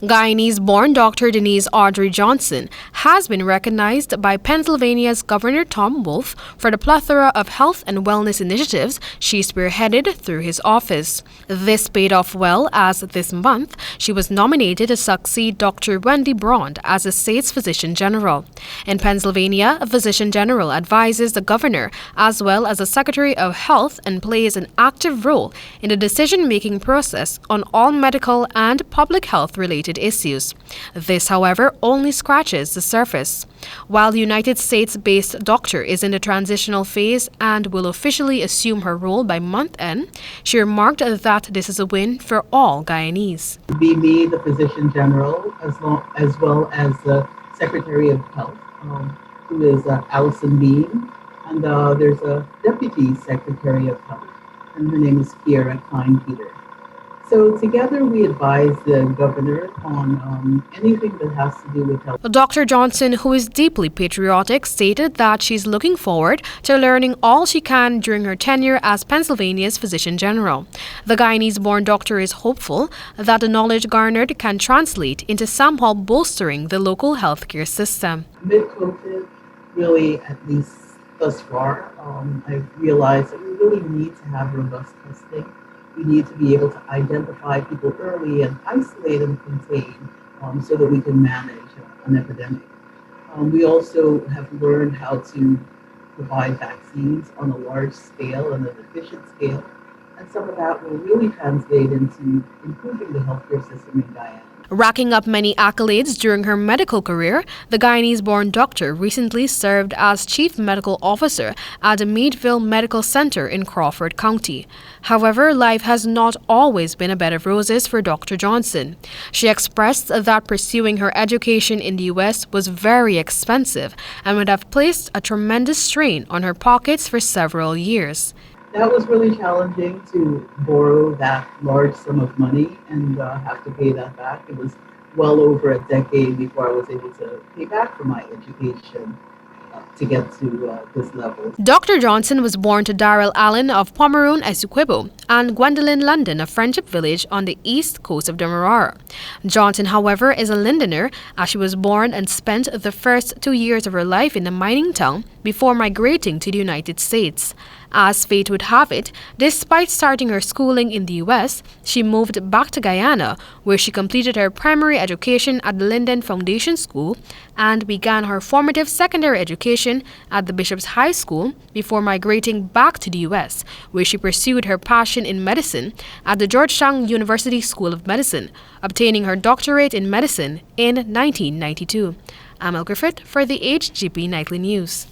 Guyanese-born Dr. Denise Johnson has been recognized by Pennsylvania's Governor Tom Wolf for the plethora of health and wellness initiatives she spearheaded through his office. This paid off well as this month she was nominated to succeed Dr. Wendy Braund as the state's Physician General. In Pennsylvania, a Physician General advises the governor as well as the Secretary of Health and plays an active role in the decision-making process on all medical and public health-related issues. This, however, only scratches the surface. While the United States-based doctor is in the transitional phase and will officially assume her role by month end, she remarked that this is a win for all Guyanese. Be me, the Physician General, as well as the Secretary of Health, who is Allison Bean, and there's a Deputy Secretary of Health, and her name is Kiera Klein-Peter. So together we advise the governor on anything that has to do with health. Dr. Johnson, who is deeply patriotic, stated that she's looking forward to learning all she can during her tenure as Pennsylvania's Physician General. The Guyanese-born doctor is hopeful that the knowledge garnered can translate into somehow bolstering the local healthcare system. Mid-COVID, really, at least thus far, I've realized that we really need to have robust testing. We need to be able to identify people early and isolate and contain so that we can manage an epidemic. We also have learned how to provide vaccines on a large scale and an efficient scale, and some of that will really translate into improving the healthcare system in Guyana. Racking up many accolades during her medical career, the Guyanese-born doctor recently served as Chief Medical Officer at the Meadville Medical Center in Crawford County. However, life has not always been a bed of roses for Dr. Johnson. She expressed that pursuing her education in the U.S. was very expensive and would have placed a tremendous strain on her pockets for several years. That was really challenging to borrow that large sum of money and have to pay that back. It was well over a decade before I was able to pay back for my education to get to this level. Dr. Johnson was born to Darrell Allen of Pomeroon, Essequibo, and Gwendolyn London of Friendship Village on the east coast of Demerara. Johnson, however, is a Londoner as she was born and spent the first 2 years of her life in a mining town before migrating to the United States. As fate would have it, despite starting her schooling in the U.S., she moved back to Guyana, where she completed her primary education at the Linden Foundation School and began her formative secondary education at the Bishop's High School before migrating back to the U.S., where she pursued her passion in medicine at the Georgetown University School of Medicine, obtaining her doctorate in medicine in 1992. Amel Griffith for the HGP Nightly News.